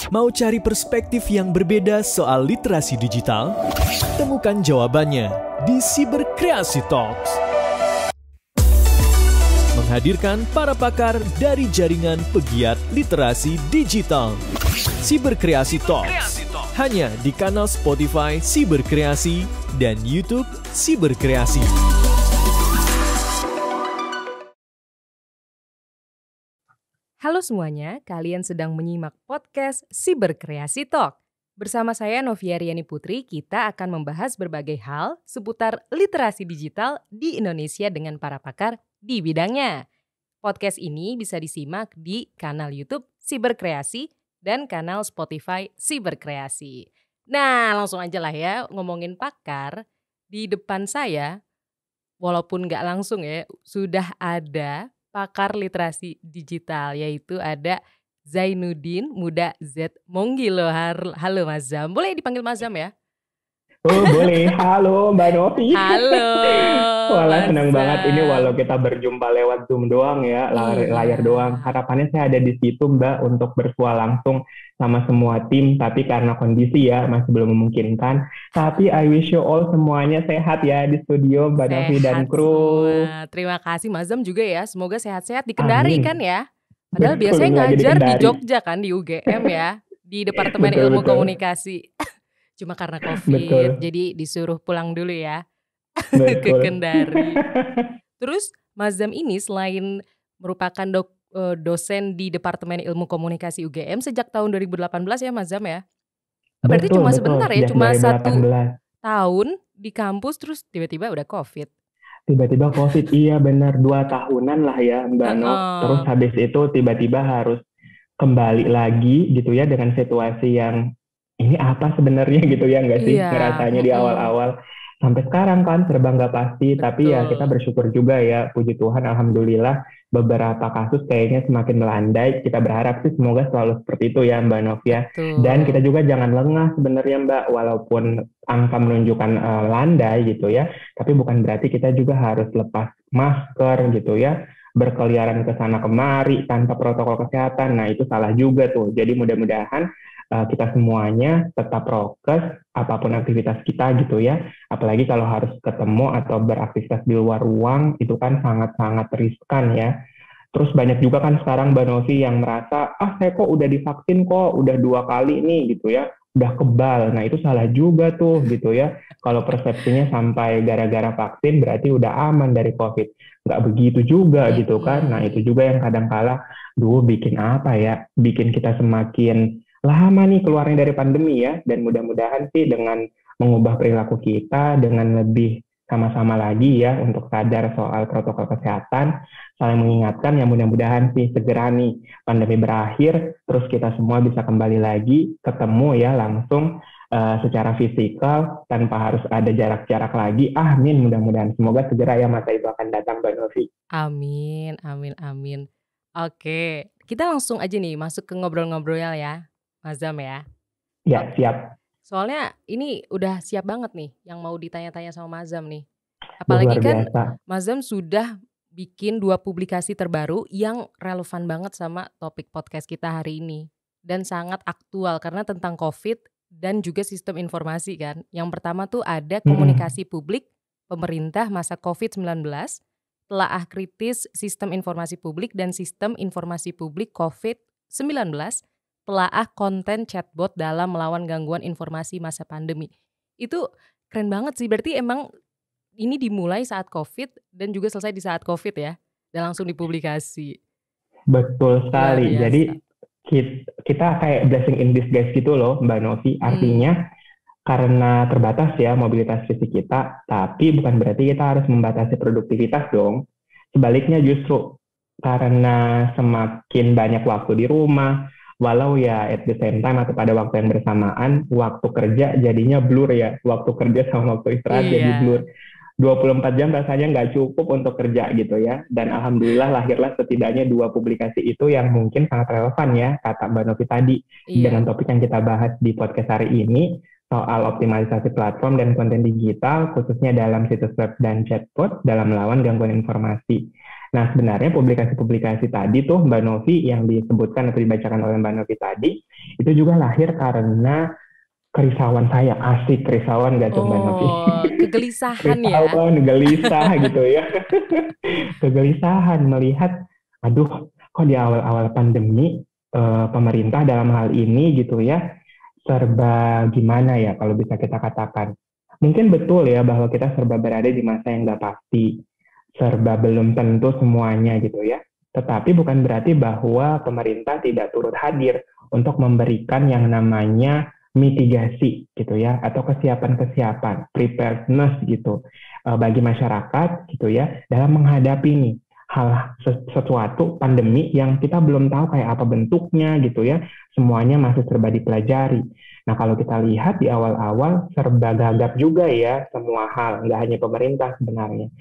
Mau cari perspektif yang berbeda soal literasi digital? Temukan jawabannya di Siberkreasi Talks. Menghadirkan para pakar dari jaringan pegiat literasi digital. Siberkreasi Talks. Hanya di kanal Spotify Siberkreasi dan YouTube Siberkreasi. Halo semuanya, kalian sedang menyimak podcast Siberkreasi Talk. Bersama saya Novia Riani Putri, kita akan membahas berbagai hal seputar literasi digital di Indonesia dengan para pakar di bidangnya. Podcast ini bisa disimak di kanal YouTube Siberkreasi dan kanal Spotify Siberkreasi. Nah, langsung aja lah ya ngomongin pakar. Di depan saya, walaupun nggak langsung ya, sudah ada pakar literasi digital, yaitu ada Zainuddin Muda Z Monggilo. Halo Mas Zam, boleh dipanggil Mas Zam ya? Oh boleh, halo Mbak Novi. Halo. Walah senang banget ini walau kita berjumpa lewat Zoom doang ya, layar doang. Harapannya saya ada di situ Mbak untuk bersua langsung sama semua tim, tapi karena kondisi ya masih belum memungkinkan. Tapi I wish you all semuanya sehat ya di studio Mbak Novi dan kru. Terima kasih Mas Zam juga ya, semoga sehat-sehat di Kendari. Amin. Kan ya. Padahal Betul, biasanya ngajar di Jogja kan, di UGM ya, di Departemen Ilmu Komunikasi. Cuma karena COVID, jadi disuruh pulang dulu ya ke Kendari. Terus Mas Zam ini selain merupakan dosen di Departemen Ilmu Komunikasi UGM sejak tahun 2018 ya Mas Zam ya? Berarti cuma sebentar ya, cuma 1 tahun di kampus terus tiba-tiba udah COVID. Tiba-tiba COVID, iya benar 2 tahunan lah ya Mbak No. Terus habis itu tiba-tiba harus kembali lagi gitu ya dengan situasi yang ini apa sebenarnya gitu ya nggak sih, ngerasanya di awal-awal. Sampai sekarang kan serba nggak pasti. Betul. Tapi ya kita bersyukur juga ya, puji Tuhan alhamdulillah beberapa kasus kayaknya semakin melandai. Kita berharap sih semoga selalu seperti itu ya Mbak Novia. Dan kita juga jangan lengah sebenarnya Mbak, walaupun angka menunjukkan landai gitu ya, tapi bukan berarti kita juga harus lepas masker gitu ya, berkeliaran ke sana kemari tanpa protokol kesehatan. Nah itu salah juga tuh. Jadi mudah-mudahan kita semuanya tetap prokes apapun aktivitas kita gitu ya, apalagi kalau harus ketemu atau beraktivitas di luar ruang itu kan sangat-sangat riskan ya. Terus banyak juga kan sekarang Mbak Novi yang merasa saya kok udah divaksin kok udah 2 kali nih gitu ya, udah kebal. Nah itu salah juga tuh gitu ya, kalau persepsinya sampai gara-gara vaksin berarti udah aman dari COVID. Nggak begitu juga gitu kan. Nah itu juga yang kadang-kala bikin apa ya, bikin kita semakin lama nih keluarnya dari pandemi ya, dan mudah-mudahan sih dengan mengubah perilaku kita dengan lebih sama-sama lagi ya untuk sadar soal protokol kesehatan, saling mengingatkan ya, mudah-mudahan sih segera nih pandemi berakhir terus kita semua bisa kembali lagi ketemu ya langsung secara fisikal tanpa harus ada jarak-jarak lagi. Amin, mudah-mudahan semoga segera ya masa itu akan datang Mbak Novi. Amin, amin, amin. Oke, kita langsung aja nih masuk ke ngobrol-ngobrolnya ya Mas Zam ya. Ya, siap. Soalnya ini udah siap banget nih yang mau ditanya-tanya sama Mas Zam nih. Apalagi kan Mas Zam sudah bikin 2 publikasi terbaru yang relevan banget sama topik podcast kita hari ini. Dan sangat aktual karena tentang COVID dan juga sistem informasi kan. Yang pertama tuh ada komunikasi publik pemerintah masa COVID-19, telaah kritis sistem informasi publik dan sistem informasi publik COVID-19, telaah konten chatbot dalam melawan gangguan informasi masa pandemi. Itu keren banget sih, berarti emang ini dimulai saat COVID dan juga selesai di saat COVID ya, dan langsung dipublikasi. Betul sekali, jadi kita kayak blessing in disguise gitu loh Mbak Novi, artinya karena terbatas ya mobilitas fisik kita, tapi bukan berarti kita harus membatasi produktivitas dong. Sebaliknya justru karena semakin banyak waktu di rumah, walau ya at the same time atau pada waktu yang bersamaan, waktu kerja jadinya blur ya, waktu kerja sama waktu istirahat jadi blur. 24 jam rasanya nggak cukup untuk kerja gitu ya. Dan alhamdulillah lahirlah setidaknya 2 publikasi itu yang mungkin sangat relevan ya, kata Mbak Novi tadi, dengan topik yang kita bahas di podcast hari ini, soal optimalisasi platform dan konten digital, khususnya dalam situs web dan chatbot dalam melawan gangguan informasi. Nah, sebenarnya publikasi-publikasi tadi tuh Mbak Novi yang disebutkan atau dibacakan oleh Mbak Novi tadi, itu juga lahir karena kerisauan saya. Asik, kerisauan gak tuh Mbak Novi? Oh, kegelisahan ya. Kerisauan, gelisah gitu ya. Kegelisahan melihat, aduh, kok di awal-awal pandemi, pemerintah dalam hal ini gitu ya, serba gimana ya kalau bisa kita katakan. Mungkin betul ya bahwa kita serba berada di masa yang nggak pasti, serba belum tentu semuanya gitu ya. Tetapi bukan berarti bahwa pemerintah tidak turut hadir untuk memberikan yang namanya mitigasi gitu ya, atau kesiapan-kesiapan, preparedness gitu, bagi masyarakat gitu ya, dalam menghadapi nih hal sesuatu pandemi yang kita belum tahu kayak apa bentuknya gitu ya, semuanya masih serba dipelajari. Nah, kalau kita lihat di awal-awal serba gagap juga ya semua hal, nggak hanya pemerintah sebenarnya.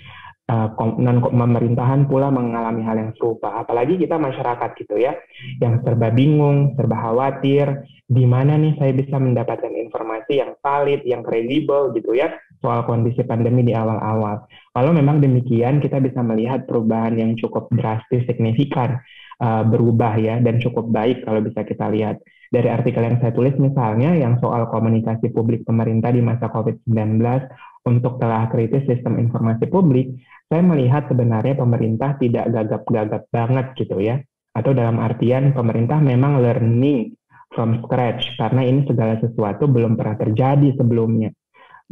Non-pemerintahan pula mengalami hal yang serupa. Apalagi kita masyarakat gitu ya, yang serba bingung, serba khawatir, di mana nih saya bisa mendapatkan informasi yang valid, yang kredibel gitu ya, soal kondisi pandemi di awal-awal. Kalau memang demikian, kita bisa melihat perubahan yang cukup drastis, signifikan, berubah ya, dan cukup baik kalau bisa kita lihat. Dari artikel yang saya tulis misalnya, yang soal komunikasi publik pemerintah di masa COVID-19 untuk telah kritis sistem informasi publik, saya melihat sebenarnya pemerintah tidak gagap-gagap banget gitu ya. Atau dalam artian pemerintah memang learning from scratch, karena ini segala sesuatu belum pernah terjadi sebelumnya.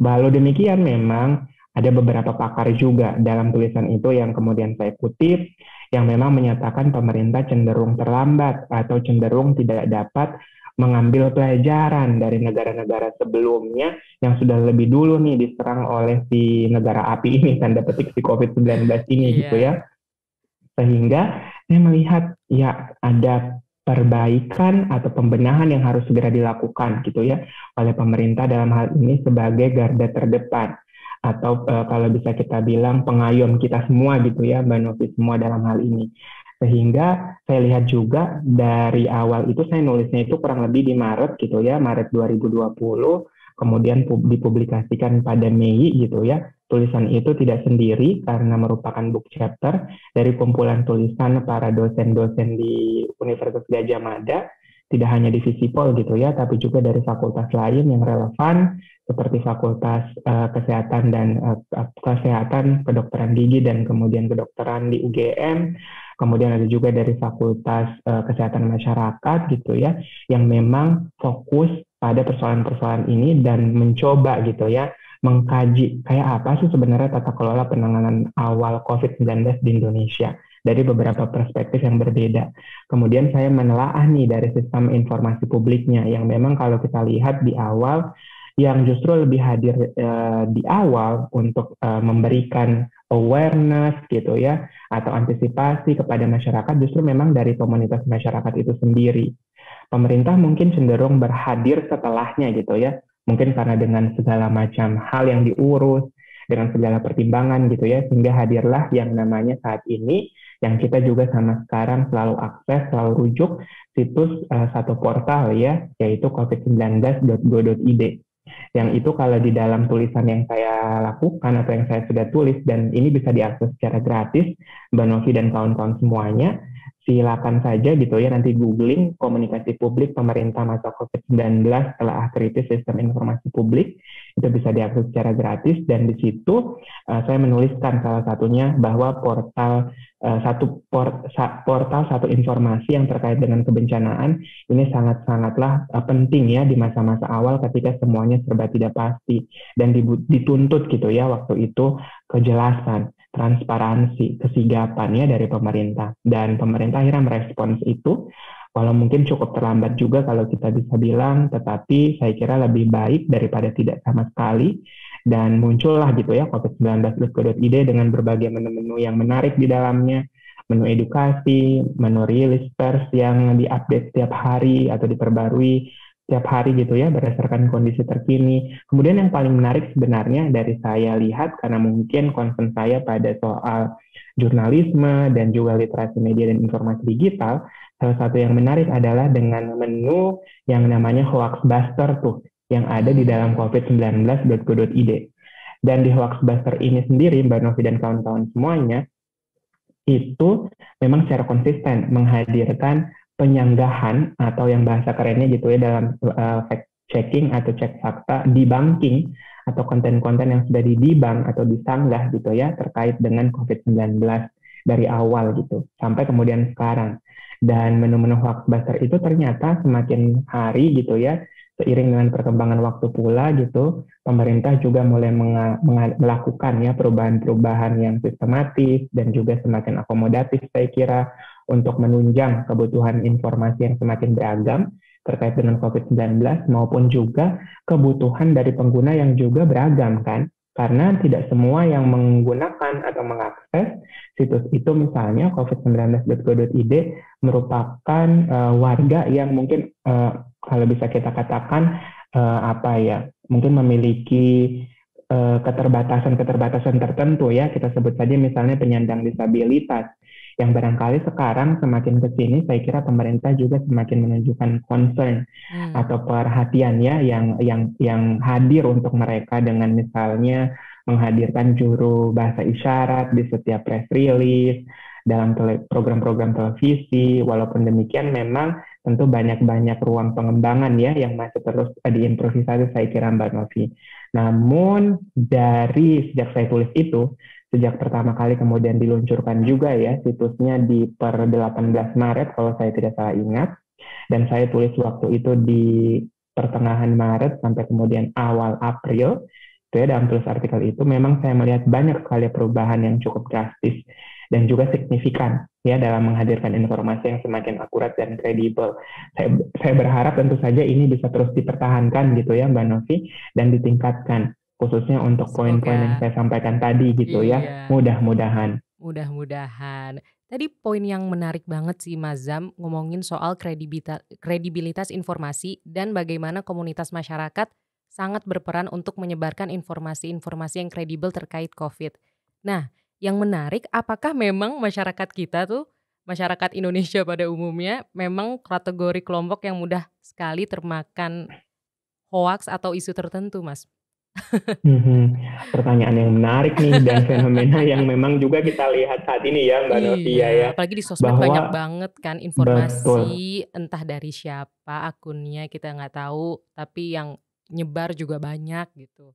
Walau demikian memang ada beberapa pakar juga dalam tulisan itu yang kemudian saya kutip, yang memang menyatakan pemerintah cenderung terlambat atau cenderung tidak dapat mengambil pelajaran dari negara-negara sebelumnya yang sudah lebih dulu nih diserang oleh si negara api ini, tanda petik si COVID-19 ini gitu ya. Sehingga saya melihat ya ada perbaikan atau pembenahan yang harus segera dilakukan gitu ya oleh pemerintah dalam hal ini sebagai garda terdepan, atau kalau bisa kita bilang pengayom kita semua gitu ya Mbak Novi, semua dalam hal ini. Sehingga saya lihat juga dari awal itu saya nulisnya itu kurang lebih di Maret gitu ya, Maret 2020, kemudian dipublikasikan pada Mei gitu ya. Tulisan itu tidak sendiri karena merupakan book chapter dari kumpulan tulisan para dosen-dosen di Universitas Gadjah Mada, tidak hanya di Visipol gitu ya, tapi juga dari fakultas lain yang relevan seperti Fakultas Kesehatan dan Kesehatan, Kedokteran Gigi dan kemudian Kedokteran di UGM. Kemudian ada juga dari Fakultas Kesehatan Masyarakat gitu ya, yang memang fokus pada persoalan-persoalan ini dan mencoba gitu ya, mengkaji kayak apa sih sebenarnya tata kelola penanganan awal COVID-19 di Indonesia dari beberapa perspektif yang berbeda. Kemudian saya menelaah nih dari sistem informasi publiknya yang memang kalau kita lihat di awal, yang justru lebih hadir di awal untuk memberikan awareness gitu ya, atau antisipasi kepada masyarakat justru memang dari komunitas masyarakat itu sendiri. Pemerintah mungkin cenderung berhadir setelahnya gitu ya, mungkin karena dengan segala macam hal yang diurus, dengan segala pertimbangan gitu ya, sehingga hadirlah yang namanya saat ini, yang kita juga sama sekarang selalu akses, selalu rujuk situs satu portal ya, yaitu covid19.go.id. Yang itu kalau di dalam tulisan yang saya lakukan atau yang saya sudah tulis, dan ini bisa diakses secara gratis, Mbak Novi dan kawan-kawan semuanya, silakan saja gitu ya, nanti googling komunikasi publik pemerintah masa COVID-19 setelah kritis sistem informasi publik, itu bisa diakses secara gratis. Dan di situ saya menuliskan salah satunya bahwa portal satu informasi yang terkait dengan kebencanaan ini sangat-sangatlah penting ya di masa-masa awal ketika semuanya serba tidak pasti, dan dituntut gitu ya waktu itu kejelasan, transparansi, kesigapan ya dari pemerintah. Dan pemerintah akhirnya merespons itu, walau mungkin cukup terlambat juga kalau kita bisa bilang, tetapi saya kira lebih baik daripada tidak sama sekali. Dan muncullah gitu ya covid19.go.id dengan berbagai menu-menu yang menarik di dalamnya, menu edukasi, menu rilis pers yang diupdate setiap hari atau diperbarui setiap hari gitu ya berdasarkan kondisi terkini. Kemudian yang paling menarik sebenarnya dari saya lihat, karena mungkin concern saya pada soal jurnalisme dan juga literasi media dan informasi digital, salah satu yang menarik adalah dengan menu yang namanya Hoaxbuster tuh, yang ada di dalam covid19.go.id. Dan di Hoaxbuster ini sendiri, Mbak Novi dan kawan-kawan semuanya, itu memang secara konsisten menghadirkan penyanggahan atau yang bahasa kerennya gitu ya dalam fact checking atau cek fakta debunking atau konten-konten yang sudah didibang atau disanggah gitu ya terkait dengan COVID-19 dari awal gitu sampai kemudian sekarang. Dan menu-menu hoaxbuster itu ternyata semakin hari gitu ya, seiring dengan perkembangan waktu pula gitu, pemerintah juga mulai melakukan ya perubahan-perubahan yang sistematis dan juga semakin akomodatif saya kira untuk menunjang kebutuhan informasi yang semakin beragam terkait dengan COVID-19 maupun juga kebutuhan dari pengguna yang juga beragam kan. Karena tidak semua yang menggunakan atau mengakses situs itu misalnya covid19.go.id merupakan warga yang mungkin kalau bisa kita katakan mungkin memiliki keterbatasan tertentu ya, kita sebut saja misalnya penyandang disabilitas yang barangkali sekarang semakin ke sini saya kira pemerintah juga semakin menunjukkan concern atau perhatian ya yang hadir untuk mereka dengan misalnya menghadirkan juru bahasa isyarat di setiap press release dalam program-program televisi. Walaupun demikian memang tentu banyak-banyak ruang pengembangan ya yang masih terus diimprovisasi saya kira Mbak Novi. Namun dari sejak saya tulis itu, sejak pertama kali kemudian diluncurkan juga ya situsnya di per 18 Maret kalau saya tidak salah ingat. Dan saya tulis waktu itu di pertengahan Maret sampai kemudian awal April. Itu ya dalam tulis artikel itu memang saya melihat banyak sekali perubahan yang cukup drastis dan juga signifikan ya dalam menghadirkan informasi yang semakin akurat dan kredibel. Saya berharap tentu saja ini bisa terus dipertahankan gitu ya Mbak Novi dan ditingkatkan khususnya untuk poin-poin yang saya sampaikan tadi gitu ya. Mudah-mudahan. Tadi poin yang menarik banget sih Mas Zam ngomongin soal kredibilitas informasi dan bagaimana komunitas masyarakat sangat berperan untuk menyebarkan informasi-informasi yang kredibel terkait COVID. Nah, yang menarik apakah memang masyarakat kita tuh, masyarakat Indonesia pada umumnya memang kategori kelompok yang mudah sekali termakan hoaks atau isu tertentu, Mas? Pertanyaan yang menarik nih dan fenomena yang memang juga kita lihat saat ini ya Mbak Novia ya. Apalagi di sosmed banyak banget kan informasi entah dari siapa akunnya kita nggak tahu tapi yang nyebar juga banyak gitu.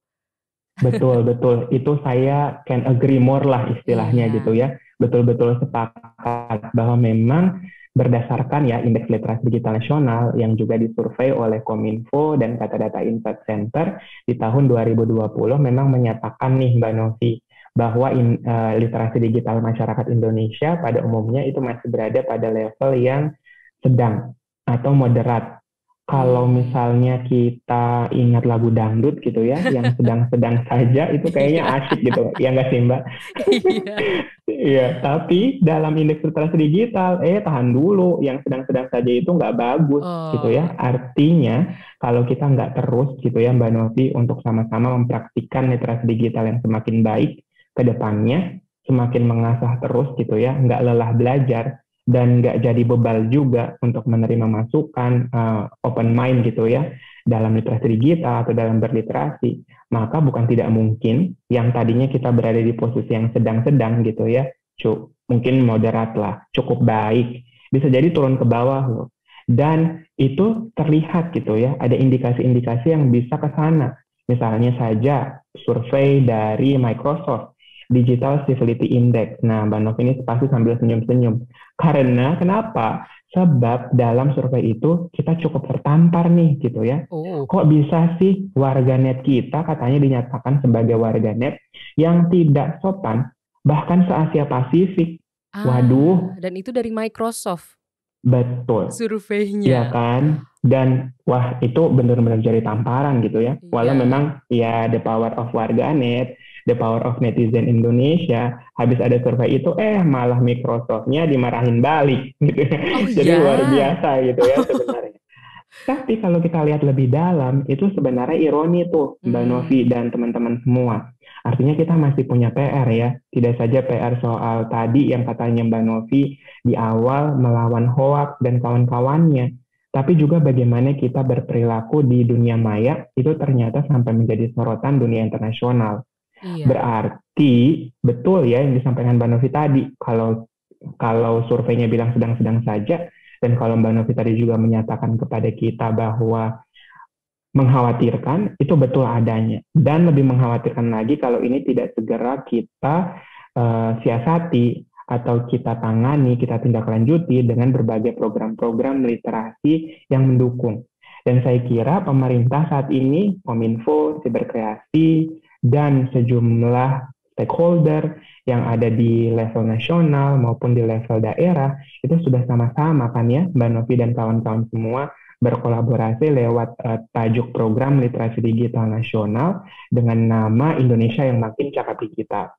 Betul, itu saya can agree more lah istilahnya gitu ya. Betul-betul sepakat bahwa memang berdasarkan ya Indeks Literasi Digital Nasional yang juga disurvei oleh Kominfo dan Data Insight Center di tahun 2020 memang menyatakan nih Mbak Novi bahwa literasi digital masyarakat Indonesia pada umumnya itu masih berada pada level yang sedang atau moderat. Kalau misalnya kita ingat lagu dangdut gitu ya, yang sedang-sedang saja itu kayaknya asyik gitu, ya nggak sih Mbak? Iya, tapi dalam indeks literasi digital, tahan dulu, yang sedang-sedang saja itu nggak bagus gitu ya. Artinya kalau kita nggak terus gitu ya Mbak Novi untuk sama-sama mempraktikkan literasi digital yang semakin baik ke depannya, semakin mengasah terus gitu ya, nggak lelah belajar, dan nggak jadi bebal juga untuk menerima masukan open mind gitu ya dalam literasi digital atau dalam berliterasi, maka bukan tidak mungkin yang tadinya kita berada di posisi yang sedang-sedang gitu ya, mungkin moderat lah, cukup baik, bisa jadi turun ke bawah loh. Dan itu terlihat gitu ya, ada indikasi-indikasi yang bisa ke sana. Misalnya saja survei dari Microsoft Digital Civility Index. Nah, Mbak Nov ini pasti sambil senyum-senyum. Karena kenapa? Sebab dalam survei itu kita cukup tertampar nih gitu ya. Kok bisa sih warganet kita katanya dinyatakan sebagai warganet yang tidak sopan, bahkan se-Asia Pasifik. Waduh. Dan itu dari Microsoft. Betul. Surveinya. Ya kan? Dan wah itu benar-benar jadi tamparan gitu ya. Walau memang ya the power of warganet, the power of netizen Indonesia, habis ada survei itu malah Microsoft-nya dimarahin balik gitu. Jadi luar biasa gitu ya sebenarnya. Tapi kalau kita lihat lebih dalam, itu sebenarnya ironi tuh Mbak Novi dan teman-teman semua. Artinya kita masih punya PR ya. Tidak saja PR soal tadi yang katanya Mbak Novi di awal melawan hoax dan kawan-kawannya. Tapi juga bagaimana kita berperilaku di dunia maya itu ternyata sampai menjadi sorotan dunia internasional. Berarti betul ya yang disampaikan Mbak Novi tadi, kalau kalau surveinya bilang sedang-sedang saja, dan kalau Mbak Novi tadi juga menyatakan kepada kita bahwa mengkhawatirkan, itu betul adanya. Dan lebih mengkhawatirkan lagi kalau ini tidak segera kita siasati atau kita tangani, kita tindak lanjuti dengan berbagai program-program literasi yang mendukung. Dan saya kira pemerintah saat ini, Kominfo, Siberkreasi, dan sejumlah stakeholder yang ada di level nasional maupun di level daerah, itu sudah sama-sama kan ya, Mbak Novi dan kawan-kawan semua, berkolaborasi lewat tajuk program literasi digital nasional dengan nama Indonesia yang makin cakap digital.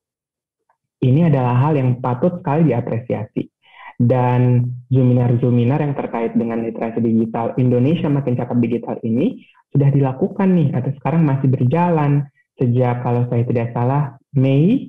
Ini adalah hal yang patut sekali diapresiasi. Dan seminar-seminar yang terkait dengan literasi digital Indonesia makin cakap digital ini sudah dilakukan nih, atau sekarang masih berjalan sejak kalau saya tidak salah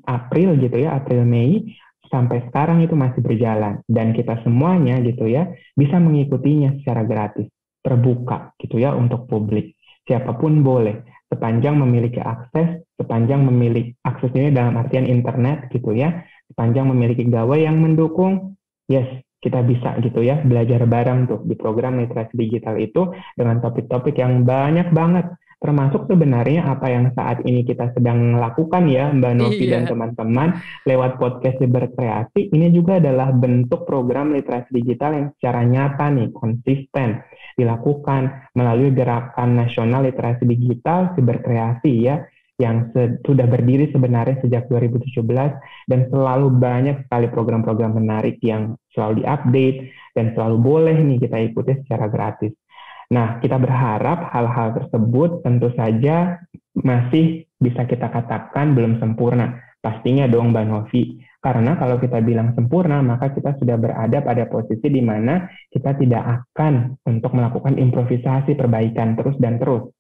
April gitu ya, April-Mei sampai sekarang itu masih berjalan. Dan kita semuanya gitu ya bisa mengikutinya secara gratis, terbuka gitu ya untuk publik. Siapapun boleh, sepanjang memiliki akses, sepanjang memiliki akses ini dalam artian internet gitu ya, sepanjang memiliki gawai yang mendukung, yes, kita bisa gitu ya belajar bareng tuh di program literasi digital itu dengan topik-topik yang banyak banget. Termasuk sebenarnya apa yang saat ini kita sedang lakukan ya Mbak Novi dan teman-teman lewat podcast Siberkreasi, ini juga adalah bentuk program literasi digital yang secara nyata nih, konsisten dilakukan melalui gerakan nasional literasi digital Siberkreasi ya, yang sudah berdiri sebenarnya sejak 2017 dan selalu banyak sekali program-program menarik yang selalu diupdate dan selalu boleh nih kita ikuti secara gratis. Nah, kita berharap hal-hal tersebut tentu saja masih bisa kita katakan belum sempurna. Pastinya dong Mbak Novi. Karena kalau kita bilang sempurna, maka kita sudah berada pada posisi di mana kita tidak akan untuk melakukan improvisasi perbaikan terus dan terus.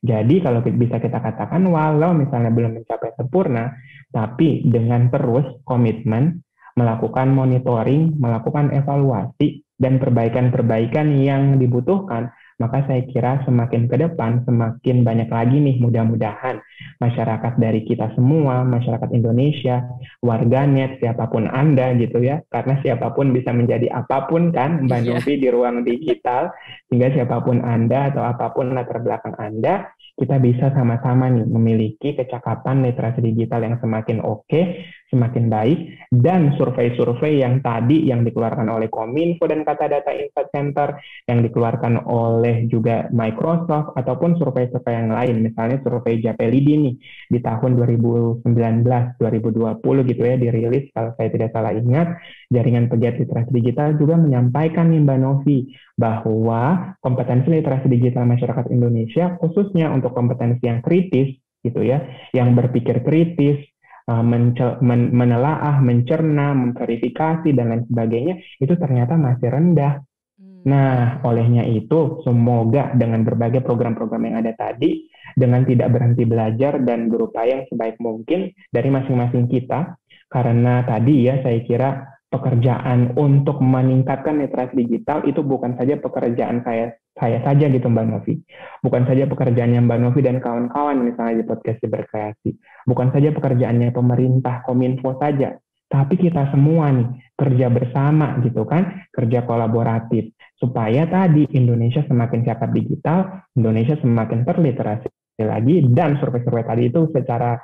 Jadi kalau bisa kita katakan walau misalnya belum mencapai sempurna, tapi dengan terus komitmen, melakukan monitoring, melakukan evaluasi, dan perbaikan-perbaikan yang dibutuhkan, maka saya kira semakin ke depan, semakin banyak lagi nih mudah-mudahan masyarakat dari kita semua, masyarakat Indonesia, warganet, siapapun Anda gitu ya, karena siapapun bisa menjadi apapun kan Mbak Novi di ruang digital, sehingga siapapun Anda atau apapun latar belakang Anda, kita bisa sama-sama nih memiliki kecakapan literasi digital yang semakin oke, semakin baik, dan survei-survei yang tadi yang dikeluarkan oleh Kominfo dan Kata Data Insight Center, yang dikeluarkan oleh juga Microsoft, ataupun survei-survei yang lain, misalnya survei Japelidi nih, di tahun 2019-2020 gitu ya, dirilis kalau saya tidak salah ingat, Jaringan Pegiat Literasi Digital juga menyampaikan nih Mbak Novi, bahwa kompetensi literasi digital masyarakat Indonesia, khususnya untuk kompetensi yang kritis gitu ya, yang berpikir kritis, menelaah, mencerna, memverifikasi, dan lain sebagainya, itu ternyata masih rendah. Nah, olehnya itu, semoga dengan berbagai program-program yang ada tadi, dengan tidak berhenti belajar dan berupaya yang sebaik mungkin dari masing-masing kita, karena tadi ya saya kira pekerjaan untuk meningkatkan literasi digital itu bukan saja pekerjaan saya saja gitu Mbak Novi. Bukan saja pekerjaannya Mbak Novi dan kawan-kawan misalnya di podcast Siberkreasi. Bukan saja pekerjaannya pemerintah, Kominfo saja. Tapi kita semua nih kerja bersama gitu kan, kerja kolaboratif. Supaya tadi Indonesia semakin cakap digital, Indonesia semakin terliterasi lagi, dan survei-survei tadi itu secara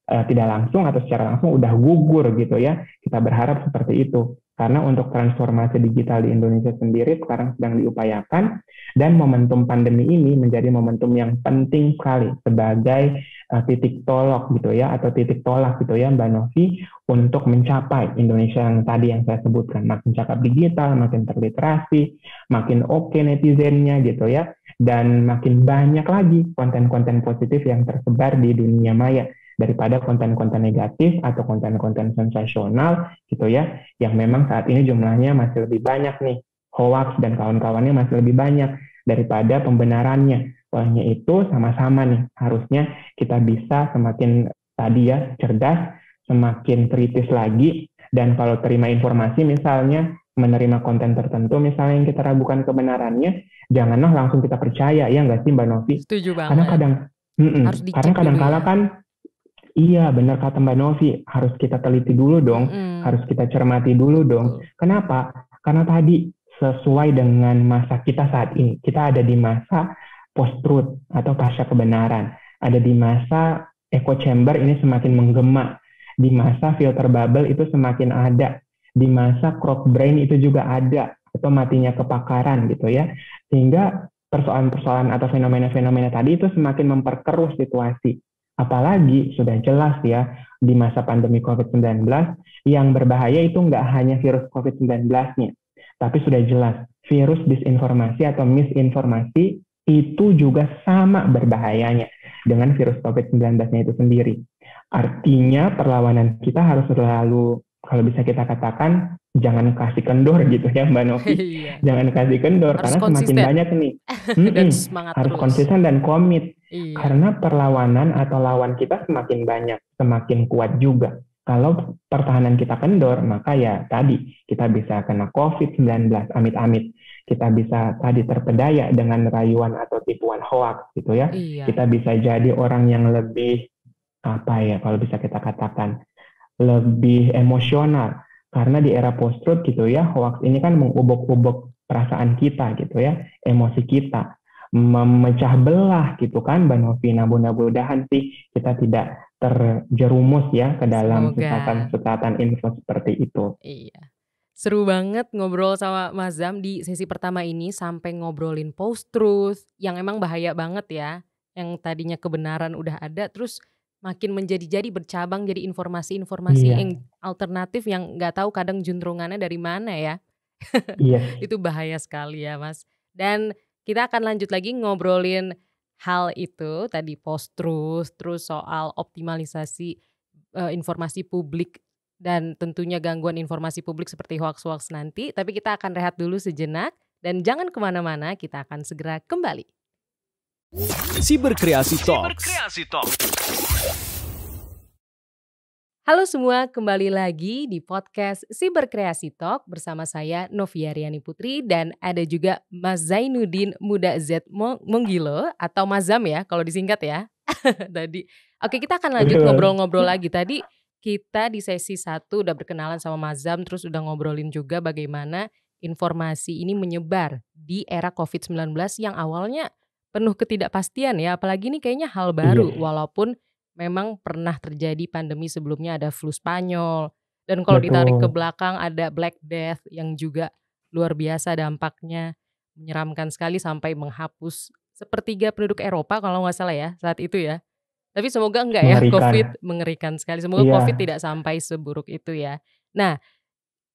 tidak langsung atau secara langsung udah gugur gitu ya. Kita berharap seperti itu. Karena untuk transformasi digital di Indonesia sendiri sekarang sedang diupayakan, dan momentum pandemi ini menjadi momentum yang penting sekali sebagai titik tolak gitu ya, atau titik tolak gitu ya Mbak Novi, untuk mencapai Indonesia yang tadi yang saya sebutkan, makin cakap digital, makin terliterasi, makin oke netizennya gitu ya, dan makin banyak lagi konten-konten positif yang tersebar di dunia maya daripada konten-konten negatif atau konten-konten sensasional gitu ya, yang memang saat ini jumlahnya masih lebih banyak nih, hoax dan kawan-kawannya masih lebih banyak daripada pembenarannya. Olehnya itu sama-sama nih harusnya kita bisa semakin tadi ya cerdas, semakin kritis lagi, dan kalau terima informasi misalnya menerima konten tertentu misalnya yang kita ragukan kebenarannya, janganlah langsung kita percaya, ya nggak sih Mbak Novi? Setuju banget. Karena kadang harus karena kadang-kala kan Iya, benar kata Mbak Novi, harus kita teliti dulu dong, harus kita cermati dulu dong. Kenapa? Karena tadi sesuai dengan masa kita saat ini, kita ada di masa post-truth atau pasca kebenaran, ada di masa echo chamber ini semakin menggema, di masa filter bubble itu semakin ada, di masa crock brain itu juga ada, atau matinya kepakaran gitu ya, sehingga persoalan-persoalan atau fenomena-fenomena tadi itu semakin memperkeruh situasi. Apalagi sudah jelas ya, di masa pandemi COVID-19, yang berbahaya itu nggak hanya virus COVID-19-nya, tapi sudah jelas, virus disinformasi atau misinformasi itu juga sama berbahayanya dengan virus COVID-19-nya itu sendiri. Artinya perlawanan kita harus selalu, kalau bisa kita katakan, jangan kasih kendor gitu ya Mbak Novi. Jangan kasih kendor, harus karena konsisten. Semakin banyak nih. Harus terus. Konsisten dan komit. Karena perlawanan atau lawan kita semakin banyak, semakin kuat juga. Kalau pertahanan kita kendor, maka ya tadi kita bisa kena COVID-19, amit-amit. Kita bisa tadi terpedaya dengan rayuan atau tipuan hoax gitu ya. Kita bisa jadi orang yang lebih, apa ya kalau bisa kita katakan, lebih emosional. Karena di era post-truth gitu ya, hoax ini kan mengubuk-ubuk perasaan kita gitu ya, emosi kita. Memecah belah gitu kan Mbak Novi. Mudah-mudahan sih kita tidak terjerumus ya ke dalam sesatan info seperti itu. Iya. Seru banget ngobrol sama Mas Zam di sesi pertama ini sampai ngobrolin post-truth yang emang bahaya banget ya. Yang tadinya kebenaran udah ada terus makin menjadi-jadi bercabang jadi informasi-informasi yang alternatif yang nggak tahu kadang juntrungannya dari mana ya. Itu bahaya sekali ya Mas. Dan kita akan lanjut lagi ngobrolin hal itu tadi post-truth, terus soal optimalisasi informasi publik dan tentunya gangguan informasi publik seperti hoax-hoax nanti. Tapi kita akan rehat dulu sejenak dan jangan kemana-mana, kita akan segera kembali. Siberkreasi Talks. Halo semua, kembali lagi di podcast Siberkreasi Talk bersama saya Novia Riani Putri dan ada juga Mas Zainuddin Muda Z Monggilo atau Mas Zam ya kalau disingkat ya. Tadi. Oke, kita akan lanjut ngobrol-ngobrol lagi. Tadi kita di sesi 1 udah berkenalan sama Mas Zam terus udah ngobrolin juga bagaimana informasi ini menyebar di era COVID-19 yang awalnya penuh ketidakpastian ya, apalagi ini kayaknya hal baru walaupun memang pernah terjadi pandemi sebelumnya, ada flu Spanyol. Dan kalau ditarik ke belakang ada Black Death yang juga luar biasa dampaknya. Menyeramkan sekali sampai menghapus sepertiga penduduk Eropa kalau nggak salah ya saat itu ya. Tapi semoga enggak ya, COVID mengerikan sekali. Semoga COVID tidak sampai seburuk itu ya. Nah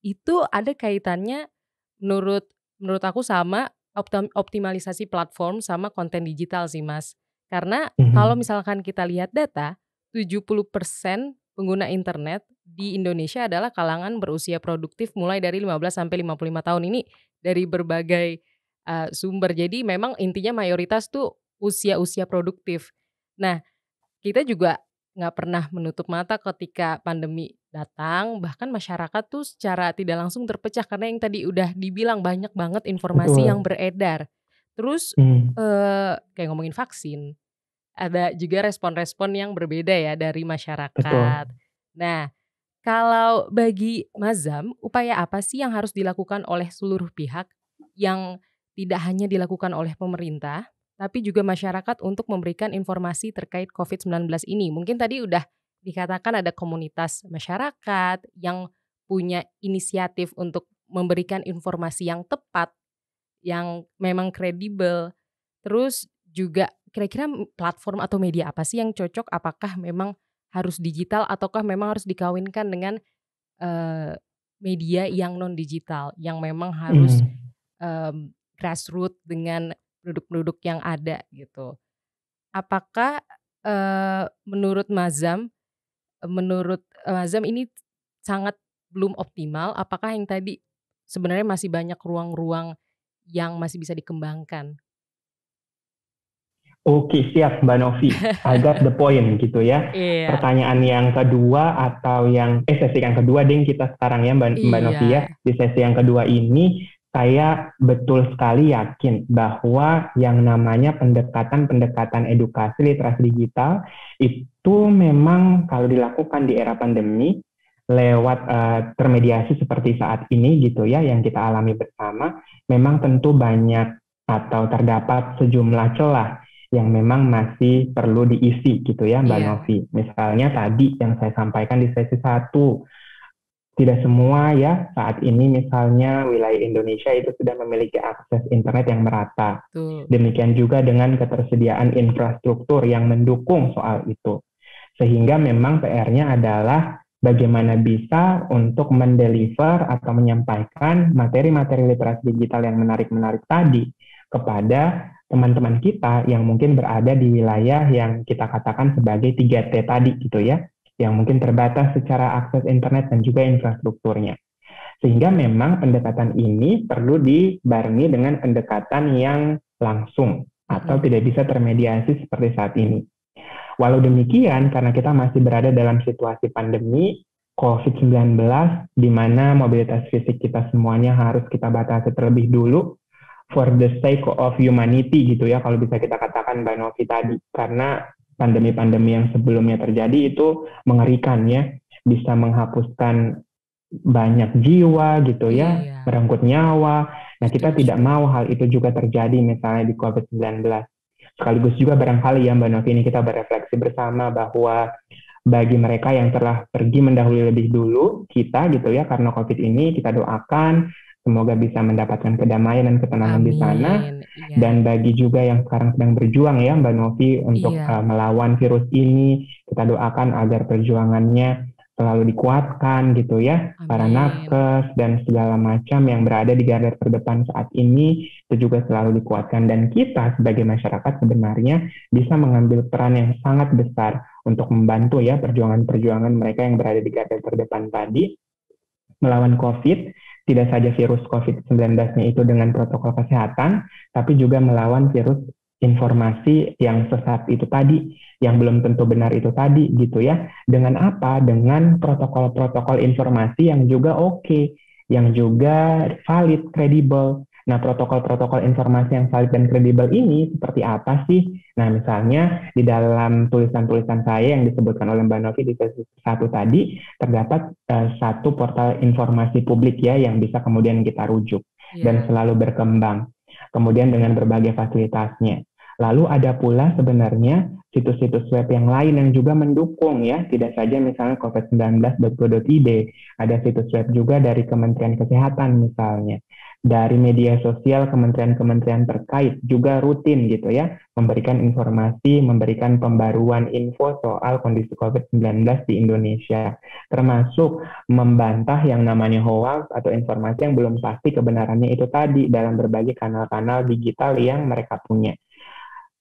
itu ada kaitannya menurut aku sama optimalisasi platform sama konten digital sih Mas. Karena kalau misalkan kita lihat data, 70% pengguna internet di Indonesia adalah kalangan berusia produktif mulai dari 15 sampai 55 tahun ini dari berbagai sumber. Jadi memang intinya mayoritas tuh usia-usia produktif. Nah, kita juga nggak pernah menutup mata ketika pandemi datang, bahkan masyarakat tuh secara tidak langsung terpecah karena yang tadi udah dibilang banyak banget informasi yang beredar. Terus kayak ngomongin vaksin, ada juga respon-respon yang berbeda ya dari masyarakat. Nah, kalau bagi Mas Zam, upaya apa sih yang harus dilakukan oleh seluruh pihak yang tidak hanya dilakukan oleh pemerintah, tapi juga masyarakat untuk memberikan informasi terkait COVID-19 ini? Mungkin tadi udah dikatakan ada komunitas masyarakat yang punya inisiatif untuk memberikan informasi yang tepat, yang memang kredibel. Terus juga kira-kira platform atau media apa sih yang cocok? Apakah memang harus digital ataukah memang harus dikawinkan dengan media yang non digital, yang memang harus grassroots dengan penduduk-penduduk yang ada gitu. Apakah menurut Mas Zam ini sangat belum optimal? Apakah yang tadi sebenarnya masih banyak ruang-ruang yang masih bisa dikembangkan? Oke, siap Mbak Novi. I got the point gitu ya. Pertanyaan yang kedua atau yang sesi yang kedua ding kita sekarang ya Mbak Novi ya. Di sesi yang kedua ini saya betul sekali yakin bahwa yang namanya pendekatan edukasi literasi digital itu memang kalau dilakukan di era pandemi lewat termediasi seperti saat ini gitu ya yang kita alami bersama, memang tentu banyak atau terdapat sejumlah celah yang memang masih perlu diisi gitu ya Mbak Novi. Misalnya tadi yang saya sampaikan di sesi 1, tidak semua ya saat ini misalnya wilayah Indonesia itu sudah memiliki akses internet yang merata. Demikian juga dengan ketersediaan infrastruktur yang mendukung soal itu. Sehingga memang PR-nya adalah bagaimana bisa untuk mendeliver atau menyampaikan materi-materi literasi digital yang menarik-menarik tadi kepada teman-teman kita yang mungkin berada di wilayah yang kita katakan sebagai 3T tadi gitu ya, yang mungkin terbatas secara akses internet dan juga infrastrukturnya. Sehingga memang pendekatan ini perlu dibarengi dengan pendekatan yang langsung atau tidak bisa termediasi seperti saat ini. Walau demikian, karena kita masih berada dalam situasi pandemi COVID-19, di mana mobilitas fisik kita semuanya harus kita batasi terlebih dulu, for the sake of humanity gitu ya, kalau bisa kita katakan Mbak Novi tadi. Karena pandemi-pandemi yang sebelumnya terjadi itu mengerikan ya, bisa menghapuskan banyak jiwa gitu ya, merenggut nyawa. Nah kita tidak mau hal itu juga terjadi misalnya di COVID-19. Sekaligus juga barangkali ya Mbak Novi, ini kita berefleksi bersama bahwa bagi mereka yang telah pergi mendahului lebih dulu kita gitu ya, karena COVID ini kita doakan semoga bisa mendapatkan kedamaian dan ketenangan di sana. Dan bagi juga yang sekarang sedang berjuang ya Mbak Novi untuk melawan virus ini, kita doakan agar perjuangannya selalu dikuatkan gitu ya. Para nakes dan segala macam yang berada di garda terdepan saat ini itu juga selalu dikuatkan. Dan kita sebagai masyarakat sebenarnya bisa mengambil peran yang sangat besar untuk membantu ya perjuangan-perjuangan mereka yang berada di garda terdepan tadi melawan COVID. Tidak saja virus COVID-19-nya itu dengan protokol kesehatan, tapi juga melawan virus informasi yang sesat itu tadi, yang belum tentu benar itu tadi, gitu ya. Dengan apa? Dengan protokol-protokol informasi yang juga oke, yang juga valid, kredibel. Nah, protokol-protokol informasi yang valid dan kredibel ini seperti apa sih? Nah, misalnya di dalam tulisan-tulisan saya yang disebutkan oleh Mbak Novi di sesi 1 tadi, terdapat satu portal informasi publik ya yang bisa kemudian kita rujuk dan selalu berkembang. Kemudian dengan berbagai fasilitasnya. Lalu ada pula sebenarnya situs-situs web yang lain yang juga mendukung ya, tidak saja misalnya covid19.go.id, ada situs web juga dari Kementerian Kesehatan misalnya. Dari media sosial kementerian-kementerian terkait juga rutin gitu ya, memberikan informasi, memberikan pembaruan info soal kondisi COVID-19 di Indonesia, termasuk membantah yang namanya hoax atau informasi yang belum pasti kebenarannya itu tadi dalam berbagai kanal-kanal digital yang mereka punya.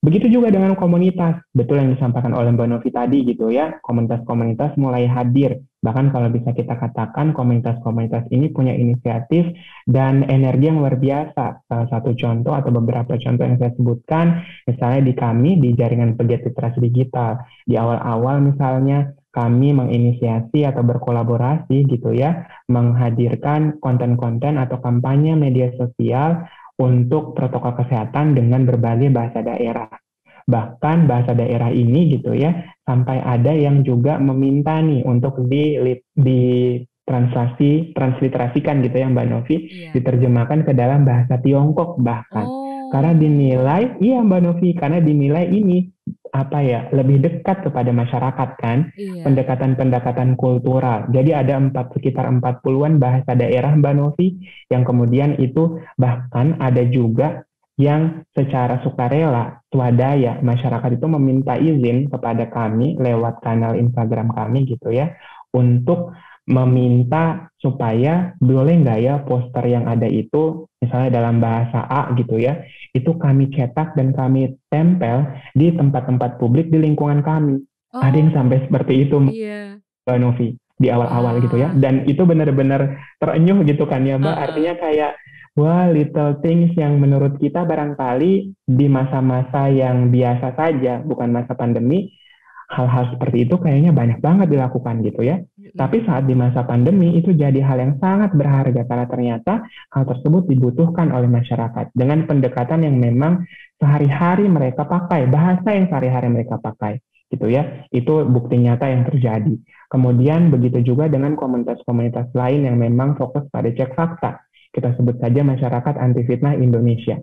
Begitu juga dengan komunitas, betul yang disampaikan oleh Mbak Novi tadi gitu ya, komunitas-komunitas mulai hadir. Bahkan kalau bisa kita katakan komunitas-komunitas ini punya inisiatif dan energi yang luar biasa. Salah satu contoh atau beberapa contoh yang saya sebutkan, misalnya di kami, di jaringan pegiat literasi digital. Di awal-awal misalnya kami menginisiasi atau berkolaborasi gitu ya, menghadirkan konten-konten atau kampanye media sosial untuk protokol kesehatan dengan berbagai bahasa daerah. Bahkan bahasa daerah ini gitu ya, sampai ada yang juga meminta nih untuk transliterasikan gitu ya Mbak Novi, diterjemahkan ke dalam bahasa Tiongkok bahkan. Karena dinilai, iya Mbak Novi, karena dinilai ini lebih dekat kepada masyarakat kan, pendekatan-pendekatan kultural. Jadi ada sekitar 40-an bahasa daerah Mbak Novi, yang kemudian itu bahkan ada juga yang secara sukarela, swadaya, masyarakat itu meminta izin kepada kami lewat kanal Instagram kami gitu ya, untuk meminta supaya boleh nggak ya poster yang ada itu misalnya dalam bahasa A gitu ya, itu kami cetak dan kami tempel di tempat-tempat publik di lingkungan kami. Ada yang sampai seperti itu Mbak Novi di awal-awal gitu ya, dan itu benar-benar terenyuh gitu kan ya Mbak, artinya kayak wah, little things yang menurut kita barangkali di masa-masa yang biasa saja, bukan masa pandemi, hal-hal seperti itu kayaknya banyak banget dilakukan gitu ya. Tapi saat di masa pandemi itu jadi hal yang sangat berharga karena ternyata hal tersebut dibutuhkan oleh masyarakat dengan pendekatan yang memang sehari-hari mereka pakai, bahasa yang sehari-hari mereka pakai, gitu ya. Itu bukti nyata yang terjadi. Kemudian begitu juga dengan komunitas-komunitas lain yang memang fokus pada cek fakta. Kita sebut saja Masyarakat Anti Fitnah Indonesia,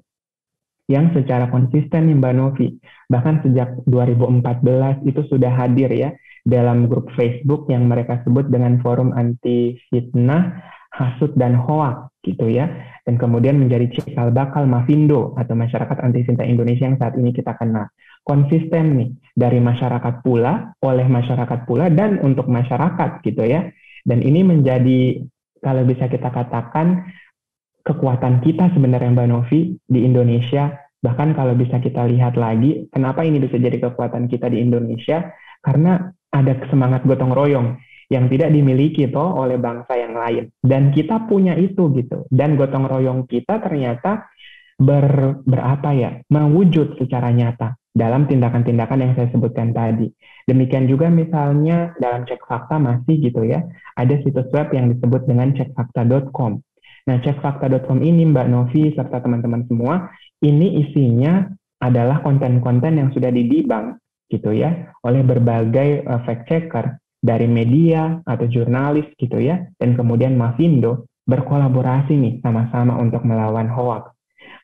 yang secara konsisten nih Mbak Novi, bahkan sejak 2014 itu sudah hadir ya dalam grup Facebook yang mereka sebut dengan Forum Anti Fitnah, Hasut dan Hoak gitu ya, dan kemudian menjadi cikal bakal Mafindo atau Masyarakat Anti Fitnah Indonesia yang saat ini kita kenal. Konsisten nih dari masyarakat pula, oleh masyarakat pula, dan untuk masyarakat gitu ya. Dan ini menjadi, kalau bisa kita katakan, kekuatan kita sebenarnya Mbak Novi di Indonesia. Bahkan kalau bisa kita lihat lagi, kenapa ini bisa jadi kekuatan kita di Indonesia? Karena ada semangat gotong royong yang tidak dimiliki toh oleh bangsa yang lain. Dan kita punya itu gitu. Dan gotong royong kita ternyata mewujud secara nyata dalam tindakan-tindakan yang saya sebutkan tadi. Demikian juga misalnya dalam cek fakta masih gitu ya, ada situs web yang disebut dengan cekfakta.com. Nah, cekfakta.com ini Mbak Novi serta teman-teman semua, ini isinya adalah konten-konten yang sudah didibang gitu ya oleh berbagai fact checker dari media atau jurnalis gitu ya, dan kemudian Mafindo berkolaborasi nih sama-sama untuk melawan hoax.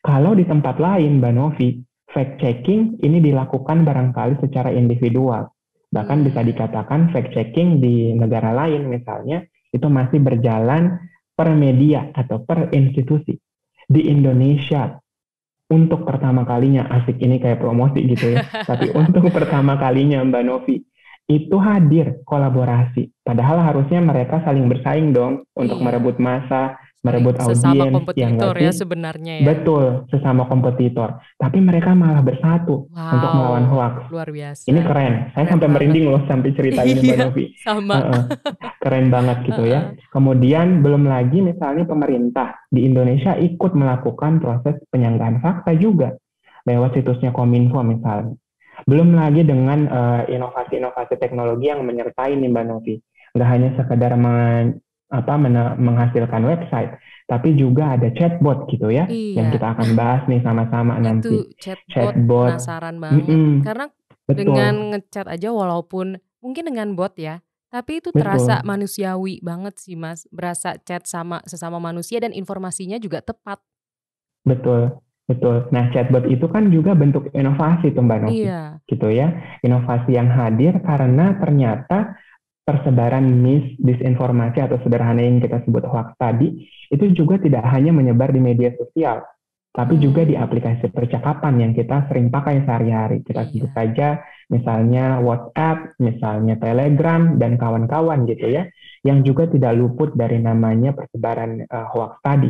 Kalau di tempat lain Mbak Novi, fact checking ini dilakukan barangkali secara individual. Bahkan bisa dikatakan fact checking di negara lain misalnya itu masih berjalan per media atau per institusi. Di Indonesia, untuk pertama kalinya, asik ini kayak promosi gitu ya, tapi untuk pertama kalinya Mbak Novi, itu hadir kolaborasi. Padahal harusnya mereka saling bersaing dong untuk merebut massa, merebut audiens. Sesama kompetitor ya sebenarnya ya. Betul, sesama kompetitor. Tapi mereka malah bersatu untuk melawan hoax. Luar biasa. Ini keren. Saya sampai merinding loh sampai cerita ini Mbak Novi. Sama. Keren banget gitu ya. Kemudian belum lagi misalnya pemerintah di Indonesia ikut melakukan proses penyanggahan fakta juga lewat situsnya Kominfo misalnya. Belum lagi dengan inovasi-inovasi teknologi yang menyertai nih Mbak Novi. Nggak hanya sekedar menghasilkan website, tapi juga ada chatbot gitu ya, yang kita akan bahas nih sama-sama nanti. Chatbot penasaran banget, karena dengan ngechat aja walaupun mungkin dengan bot ya, tapi itu terasa manusiawi banget sih Mas, berasa chat sama sesama manusia dan informasinya juga tepat. Betul. Nah, chatbot itu kan juga bentuk inovasi tuh Mbak Novi, gitu ya. Inovasi yang hadir karena ternyata persebaran disinformasi atau sederhana yang kita sebut hoax tadi, itu juga tidak hanya menyebar di media sosial, tapi juga di aplikasi percakapan yang kita sering pakai sehari-hari. Kita sebut saja misalnya WhatsApp, misalnya Telegram, dan kawan-kawan gitu ya, yang juga tidak luput dari namanya persebaran hoax tadi.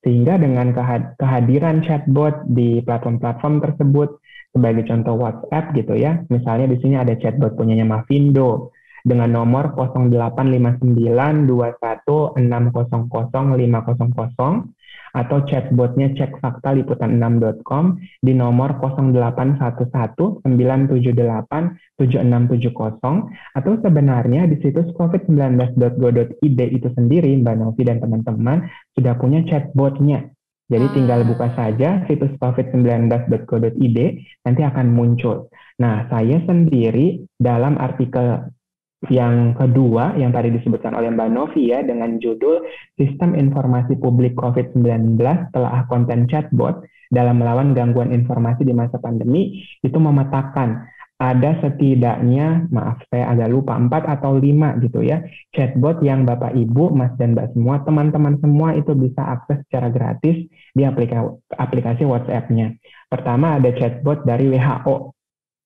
Sehingga dengan kehadiran chatbot di platform-platform tersebut, sebagai contoh WhatsApp gitu ya, misalnya di sini ada chatbot punyanya Mafindo dengan nomor 085921600500 atau chatbotnya cekfaktaliputan6.com di nomor 081197877670 atau sebenarnya di situs covid19.go.id itu sendiri Mbak Novi dan teman-teman sudah punya chatbotnya. Jadi tinggal buka saja situs covid19.go.id, nanti akan muncul. Nah, saya sendiri dalam artikel yang kedua yang tadi disebutkan oleh Mbak Novi ya dengan judul Sistem Informasi Publik COVID-19 telah konten chatbot dalam melawan gangguan informasi di masa pandemi, itu memetakan ada setidaknya, maaf saya agak lupa, 4 atau 5 gitu ya, chatbot yang Bapak Ibu, Mas dan Mbak semua, teman-teman semua itu bisa akses secara gratis di aplikasi WhatsApp-nya. Pertama ada chatbot dari WHO.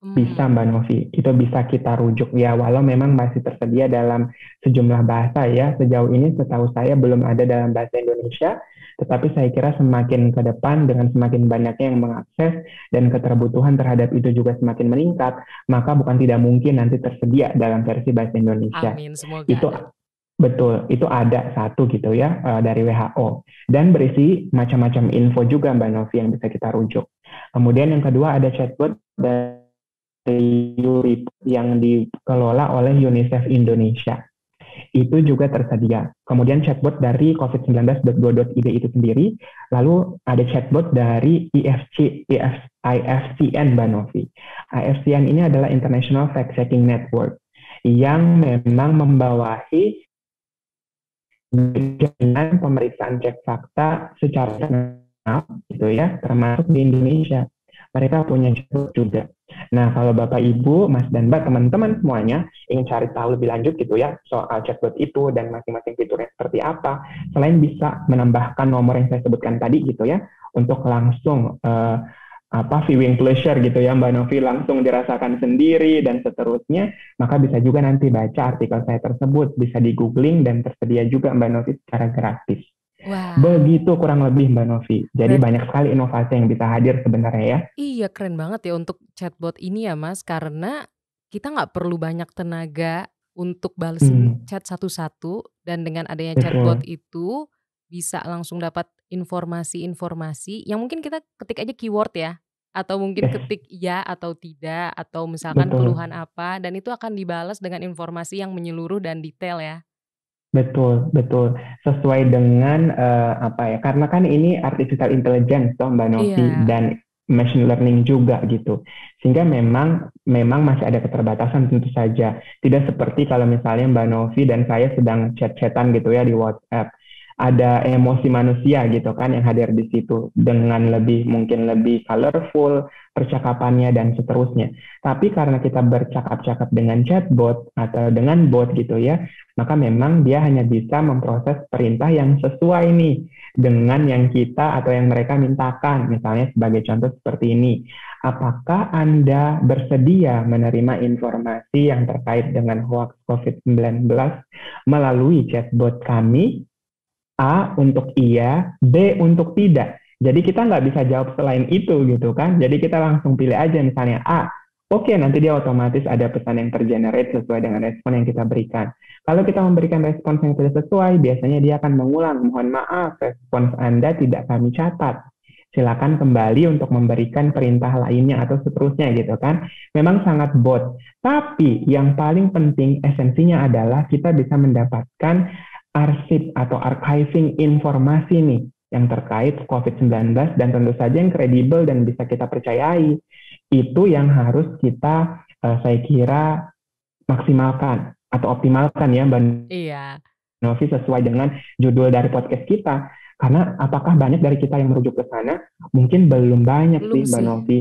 Bisa Mbak Novi, itu bisa kita rujuk ya, walau memang masih tersedia dalam sejumlah bahasa ya. Sejauh ini setahu saya belum ada dalam bahasa Indonesia, tetapi saya kira semakin ke depan dengan semakin banyaknya yang mengakses dan keterbutuhan terhadap itu juga semakin meningkat, maka bukan tidak mungkin nanti tersedia dalam versi bahasa Indonesia. Amin, semoga itu ada. Betul, itu ada satu gitu ya dari WHO dan berisi macam-macam info juga Mbak Novi yang bisa kita rujuk. Kemudian yang kedua ada chatbot dari yang dikelola oleh UNICEF Indonesia. itu juga tersedia. Kemudian chatbot dari covid19.go.id itu sendiri, lalu ada chatbot dari IFCN Mbak Novi. IFCN ini adalah International Fact Checking Network yang memang membawahi dengan pemeriksaan cek fakta secara nasional gitu ya, termasuk di Indonesia. Mereka punya chatbot juga. Nah, kalau Bapak, Ibu, Mas dan Mbak, teman-teman semuanya ingin cari tahu lebih lanjut gitu ya soal chatbot itu dan masing-masing fiturnya seperti apa, selain bisa menambahkan nomor yang saya sebutkan tadi gitu ya, untuk langsung viewing pleasure gitu ya Mbak Novi, langsung dirasakan sendiri dan seterusnya, maka bisa juga nanti baca artikel saya tersebut, bisa di googling dan tersedia juga Mbak Novi secara gratis. Wah. Begitu kurang lebih Mbak Novi. Jadi banyak sekali inovasi yang bisa hadir sebenarnya ya. Iya, keren banget ya untuk chatbot ini ya Mas, karena kita nggak perlu banyak tenaga untuk balesin chat satu-satu, dan dengan adanya chatbot itu bisa langsung dapat informasi-informasi yang mungkin kita ketik aja keyword ya, atau mungkin ketik ya atau tidak, atau misalkan keluhan apa, dan itu akan dibalas dengan informasi yang menyeluruh dan detail ya. Betul. Sesuai dengan karena kan ini artificial intelligence toh Mbak Novi, dan machine learning juga gitu. Sehingga memang masih ada keterbatasan tentu saja. Tidak seperti kalau misalnya Mbak Novi dan saya sedang chat-chatan gitu ya di WhatsApp. Ada emosi manusia gitu kan yang hadir di situ dengan mungkin lebih colorful percakapannya dan seterusnya. Tapi karena kita bercakap-cakap dengan chatbot atau dengan bot gitu ya, maka memang dia hanya bisa memproses perintah yang sesuai nih dengan yang kita atau yang mereka mintakan. Misalnya sebagai contoh seperti ini, apakah Anda bersedia menerima informasi yang terkait dengan hoax COVID-19 melalui chatbot kami? A untuk iya, B untuk tidak. Jadi kita nggak bisa jawab selain itu gitu kan. Jadi kita langsung pilih aja misalnya A. Oke, nanti dia otomatis ada pesan yang tergenerate sesuai dengan respon yang kita berikan. Kalau kita memberikan respons yang tidak sesuai, biasanya dia akan mengulang, mohon maaf, respons Anda tidak kami catat. Silakan kembali untuk memberikan perintah lainnya atau seterusnya gitu kan. Memang sangat bot. Tapi yang paling penting esensinya adalah kita bisa mendapatkan arsip atau archiving informasi nih yang terkait COVID-19 dan tentu saja yang kredibel dan bisa kita percayai. Itu yang harus kita saya kira maksimalkan atau optimalkan ya Mbak Novi sesuai dengan judul dari podcast kita. Karena apakah banyak dari kita yang merujuk ke sana? Mungkin belum banyak Mbak Novi.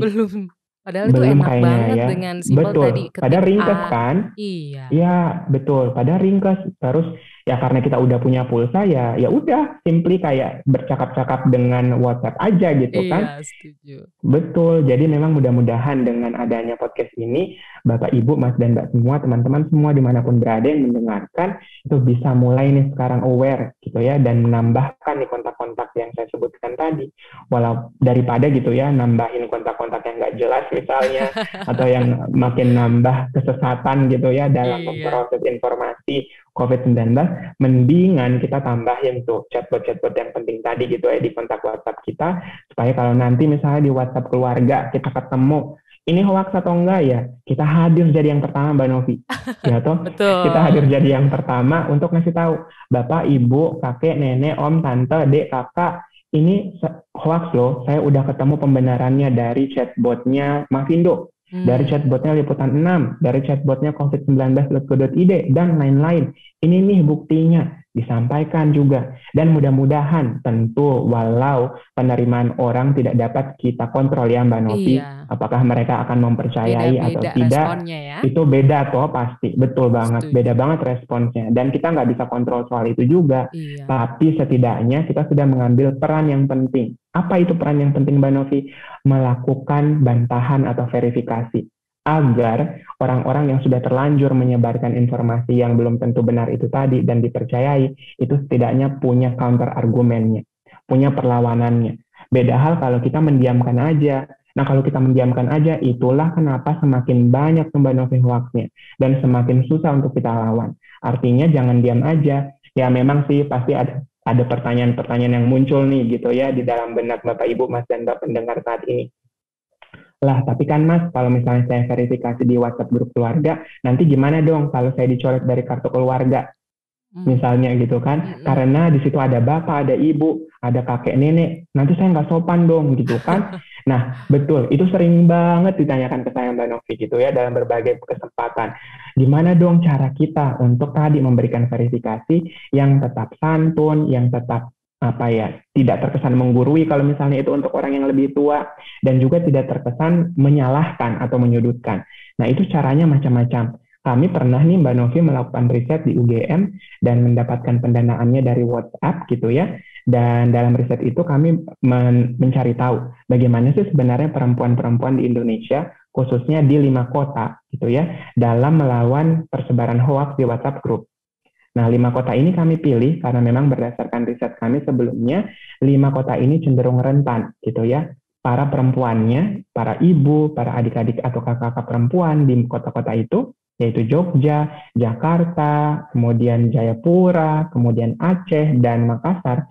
Padahal itu enak banget ya. Dengan simpel tadi. Padahal ringkas kan? Iya, betul. Padahal ringkas. Terus ya karena kita udah punya pulsa ya udah simply kayak bercakap-cakap dengan WhatsApp aja gitu kan. Iya, setuju. Betul. Jadi memang mudah-mudahan dengan adanya podcast ini Bapak, Ibu, Mas dan Mbak semua, teman-teman semua dimanapun berada yang mendengarkan itu bisa mulai nih sekarang aware gitu ya dan menambahkan nih kontak-kontak yang saya sebutkan tadi. Walau daripada gitu ya nambahin kontak-kontak yang nggak jelas misalnya atau yang makin nambah kesesatan gitu ya dalam memproses informasi COVID-19, mendingan kita tambahin tuh chatbot-chatbot yang penting tadi gitu ya di kontak WhatsApp kita, supaya kalau nanti misalnya di WhatsApp keluarga kita ketemu, ini hoax atau enggak ya, kita hadir jadi yang pertama Mbak Novi. Ya toh? Kita hadir jadi yang pertama untuk ngasih tahu, Bapak, Ibu, kakek, nenek, om, tante, dek, kakak, ini hoax loh, saya udah ketemu pembenarannya dari chatbotnya Mavindo. Dari chatbotnya Liputan 6, dari chatbotnya covid19.go.id, dan lain-lain. Ini nih buktinya, disampaikan juga. Dan mudah-mudahan tentu walau penerimaan orang tidak dapat kita kontrol ya Mbak Novi, apakah mereka akan mempercayai atau tidak, ya? Itu beda toh pasti, betul banget. Beda banget responsnya. Dan kita nggak bisa kontrol soal itu juga. Tapi setidaknya kita sudah mengambil peran yang penting. Apa itu peran yang penting Mbak Novi? Melakukan bantahan atau verifikasi agar orang-orang yang sudah terlanjur menyebarkan informasi yang belum tentu benar itu tadi dan dipercayai itu setidaknya punya counter argumennya, punya perlawanannya. Beda hal kalau kita mendiamkan aja. Nah kalau kita mendiamkan aja, itulah kenapa semakin banyak Mbak Novi hoaxnya dan semakin susah untuk kita lawan. Artinya jangan diam aja. Ya memang sih pasti ada pertanyaan-pertanyaan yang muncul nih gitu ya di dalam benak Bapak, Ibu, Mas dan Mbak pendengar saat ini. Lah, tapi kan Mas, kalau misalnya saya verifikasi di WhatsApp grup keluarga, nanti gimana dong kalau saya dicoret dari kartu keluarga? misalnya gitu kan, karena di situ ada bapak, ada ibu, ada kakek nenek, nanti saya nggak sopan dong gitu kan. Nah betul, itu sering banget ditanyakan ke saya Mbak Novi gitu ya dalam berbagai kesempatan. Gimana dong cara kita untuk tadi memberikan verifikasi yang tetap santun, yang tetap apa ya, tidak terkesan menggurui kalau misalnya itu untuk orang yang lebih tua, dan juga tidak terkesan menyalahkan atau menyudutkan. Nah itu caranya macam-macam. Kami pernah nih Mbak Novi melakukan riset di UGM dan mendapatkan pendanaannya dari WhatsApp gitu ya. Dan dalam riset itu kami mencari tahu bagaimana sih sebenarnya perempuan-perempuan di Indonesia, khususnya di 5 kota gitu ya, dalam melawan persebaran hoax di WhatsApp group. Nah 5 kota ini kami pilih karena memang berdasarkan riset kami sebelumnya, 5 kota ini cenderung rentan gitu ya. Para perempuannya, para ibu, para adik-adik atau kakak-kakak perempuan di kota-kota itu, yaitu Jogja, Jakarta, kemudian Jayapura, kemudian Aceh, dan Makassar,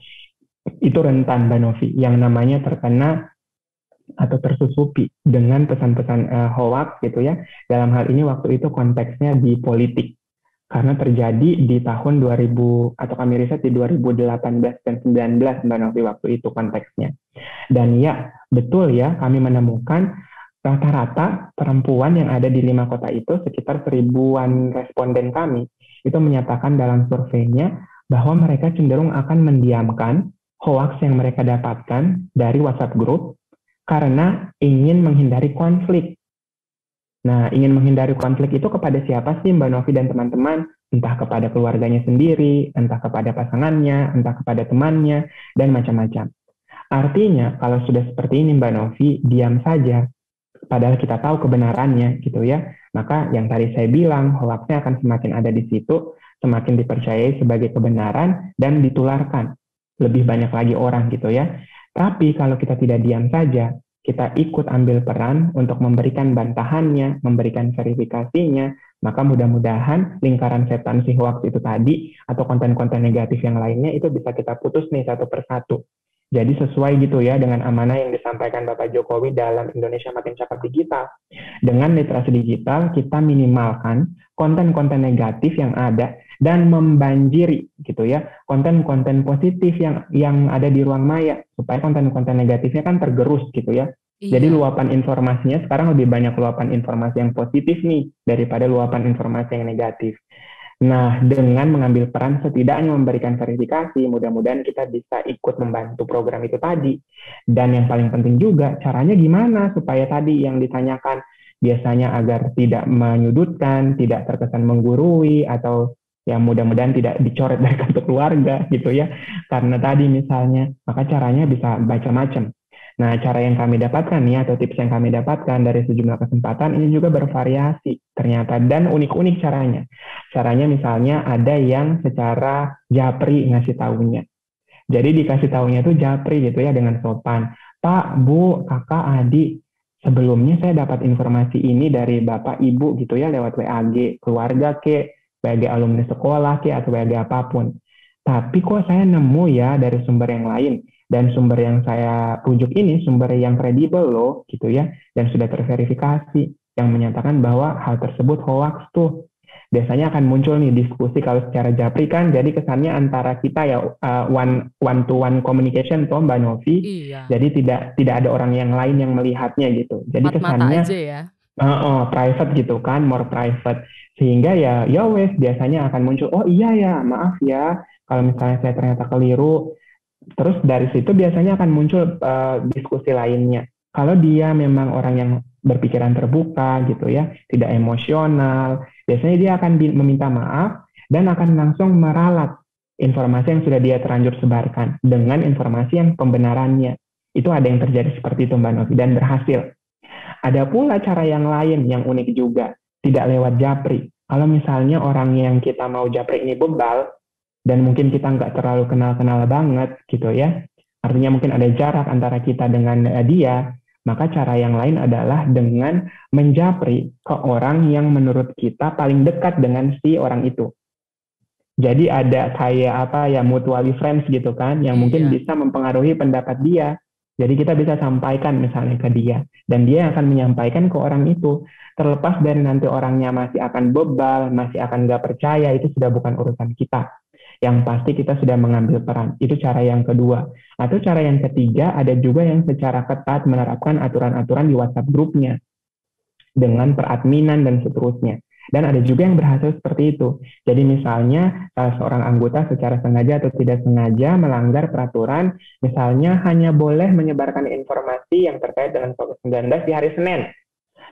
itu rentan Mbak Novi, yang namanya terkena atau tersusupi dengan pesan-pesan hoax gitu ya. Dalam hal ini waktu itu konteksnya di politik, karena terjadi di tahun 2000, atau kami riset di 2018 dan 19 Mbak Novi waktu itu konteksnya. Dan ya, betul ya, kami menemukan rata-rata perempuan yang ada di 5 kota itu, sekitar 1000-an responden kami, itu menyatakan dalam surveinya bahwa mereka cenderung akan mendiamkan hoax yang mereka dapatkan dari WhatsApp group karena ingin menghindari konflik. Nah, ingin menghindari konflik itu kepada siapa sih Mbak Novi dan teman-teman? Entah kepada keluarganya sendiri, entah kepada pasangannya, entah kepada temannya, dan macam-macam. Artinya, kalau sudah seperti ini Mbak Novi, diam saja. Padahal kita tahu kebenarannya gitu ya, maka yang tadi saya bilang, hoaxnya akan semakin ada di situ, semakin dipercayai sebagai kebenaran dan ditularkan lebih banyak lagi orang gitu ya. Tapi kalau kita tidak diam saja, kita ikut ambil peran untuk memberikan bantahannya, memberikan verifikasinya, maka mudah-mudahan lingkaran setan si hoax itu tadi atau konten-konten negatif yang lainnya itu bisa kita putus nih satu persatu. Jadi sesuai gitu ya dengan amanah yang disampaikan Bapak Jokowi dalam Indonesia Makin Cakep Digital. Dengan literasi digital, kita minimalkan konten-konten negatif yang ada dan membanjiri gitu ya konten-konten positif yang ada di ruang maya, supaya konten-konten negatifnya kan tergerus gitu ya. Iya. Jadi luapan informasinya sekarang lebih banyak luapan informasi yang positif nih daripada luapan informasi yang negatif. Nah, dengan mengambil peran setidaknya memberikan verifikasi, mudah-mudahan kita bisa ikut membantu program itu tadi. Dan yang paling penting juga, caranya gimana supaya tadi yang ditanyakan biasanya agar tidak menyudutkan, tidak terkesan menggurui, atau ya mudah-mudahan tidak dicoret dari kartu keluarga gitu ya. Karena tadi misalnya, maka caranya bisa macam-macam. Nah, cara yang kami dapatkan nih, atau tips yang kami dapatkan dari sejumlah kesempatan, ini juga bervariasi ternyata, dan unik-unik caranya. Caranya misalnya ada yang secara japri ngasih taunya. Jadi dikasih taunya itu japri gitu ya, dengan sopan. Pak, Bu, kakak, adik, sebelumnya saya dapat informasi ini dari Bapak, Ibu gitu ya, lewat WAG, keluarga ke, WAG alumni sekolah ke, atau WAG apapun. Tapi kok saya nemu ya dari sumber yang lain. Dan sumber yang saya rujuk ini sumber yang kredibel loh gitu ya, dan sudah terverifikasi, yang menyatakan bahwa hal tersebut hoax tuh. Biasanya akan muncul nih diskusi kalau secara japri kan, jadi kesannya antara kita ya one to one communication tuh Mbak Novi. Iya. Jadi tidak ada orang yang lain yang melihatnya gitu. Jadi kesannya aja ya. Private gitu kan, more private. Sehingga ya wes biasanya akan muncul, oh iya ya, maaf ya kalau misalnya saya ternyata keliru. Terus dari situ biasanya akan muncul diskusi lainnya. Kalau dia memang orang yang berpikiran terbuka gitu ya, tidak emosional, biasanya dia akan meminta maaf dan akan langsung meralat informasi yang sudah dia terlanjur sebarkan dengan informasi yang pembenarannya. Itu ada yang terjadi seperti itu Mbak Novi, dan berhasil. Ada pula cara yang lain yang unik juga, tidak lewat japri. Kalau misalnya orang yang kita mau japri ini bebal, dan mungkin kita nggak terlalu kenal-kenal banget gitu ya, artinya mungkin ada jarak antara kita dengan dia, maka cara yang lain adalah dengan menjapri ke orang yang menurut kita paling dekat dengan si orang itu. Jadi ada kayak mutually friends gitu kan, yang mungkin bisa mempengaruhi pendapat dia. Jadi kita bisa sampaikan misalnya ke dia, dan dia akan menyampaikan ke orang itu. Terlepas dari nanti orangnya masih akan bebal, masih akan nggak percaya, itu sudah bukan urusan kita. yang pasti kita sudah mengambil peran. Itu cara yang kedua. Atau cara yang ketiga, ada juga yang secara ketat menerapkan aturan-aturan di WhatsApp grupnya dengan peradminan dan seterusnya. Dan ada juga yang berhasil seperti itu. Jadi misalnya salah seorang anggota secara sengaja atau tidak sengaja melanggar peraturan, misalnya hanya boleh menyebarkan informasi yang terkait dengan COVID-19 di hari Senin.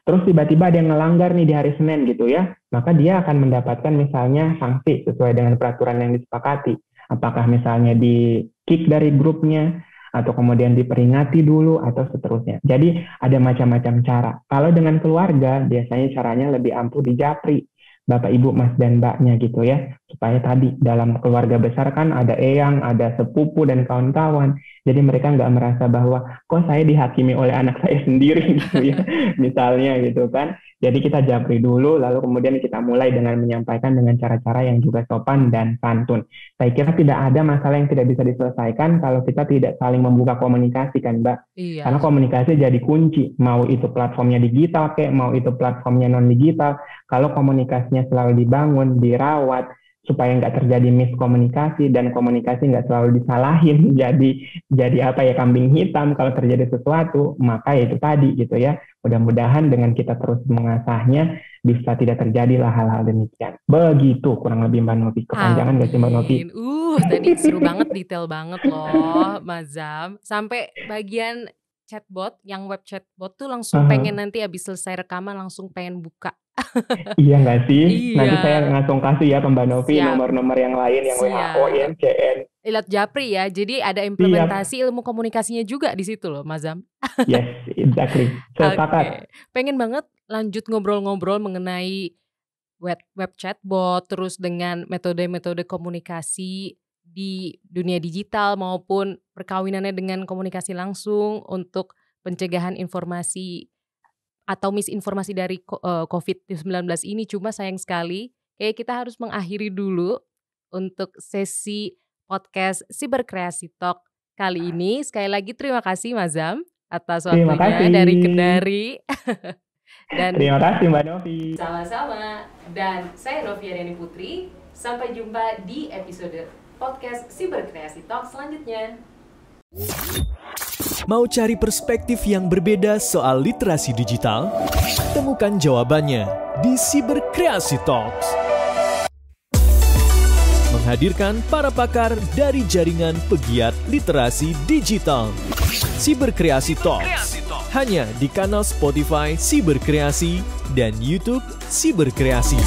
Terus tiba-tiba ada yang ngelanggar nih di hari Senin gitu ya, maka dia akan mendapatkan misalnya sanksi sesuai dengan peraturan yang disepakati. Apakah misalnya di-kick dari grupnya, atau kemudian diperingati dulu, atau seterusnya. Jadi ada macam-macam cara. Kalau dengan keluarga, biasanya caranya lebih ampuh dijapri. Bapak, Ibu, Mas, dan Mbaknya gitu ya. Supaya tadi dalam keluarga besar kan ada eyang, ada sepupu, dan kawan-kawan. Jadi mereka nggak merasa bahwa kok saya dihakimi oleh anak saya sendiri gitu ya. Misalnya gitu kan. Jadi kita japri dulu, lalu kemudian kita mulai dengan menyampaikan dengan cara-cara yang juga sopan dan santun. Saya kira tidak ada masalah yang tidak bisa diselesaikan kalau kita tidak saling membuka komunikasi kan Mbak. Iya. Karena komunikasi jadi kunci. Mau itu platformnya digital kayak, mau itu platformnya non-digital. Kalau komunikasinya selalu dibangun, dirawat, supaya nggak terjadi miskomunikasi dan komunikasi nggak selalu disalahin jadi apa ya, kambing hitam kalau terjadi sesuatu, maka itu tadi gitu ya, mudah-mudahan dengan kita terus mengasahnya bisa tidak terjadilah hal-hal demikian. Begitu kurang lebih Mbak Novi. Kepanjangan nggak sih Mbak Novi? Tadi seru banget, detail banget loh Mas Zam, sampai bagian chatbot, yang web chatbot tuh langsung pengen nanti habis selesai rekaman langsung pengen buka. Iya nggak sih? Iya. Nanti saya langsung kasih ya ke Mbak Novi Siap. nomor-nomor yang lain, yang Siap. WHO, IMCN. Lihat Japri ya, jadi ada implementasi ilmu komunikasinya juga di situ loh Mas Zam. Yes, exactly. Sepakat. Oke. Pengen banget lanjut ngobrol-ngobrol mengenai web chatbot, terus dengan metode-metode komunikasi di dunia digital maupun perkawinannya dengan komunikasi langsung untuk pencegahan informasi atau misinformasi dari COVID-19 ini. Cuma sayang sekali kayak kita harus mengakhiri dulu untuk sesi podcast Siberkreasi Talk kali ini. Sekali lagi terima kasih Mas Zam atas waktunya dari Kendari. Dan terima kasih Mbak Novi. Sama-sama. Dan saya Novianiani Putri. Sampai jumpa di episode podcast Siberkreasi Talk selanjutnya. Mau cari perspektif yang berbeda soal literasi digital? Temukan jawabannya di Siberkreasi Talks. Menghadirkan para pakar dari jaringan pegiat literasi digital. Siberkreasi Talks. Hanya di kanal Spotify Siberkreasi dan YouTube Siberkreasi.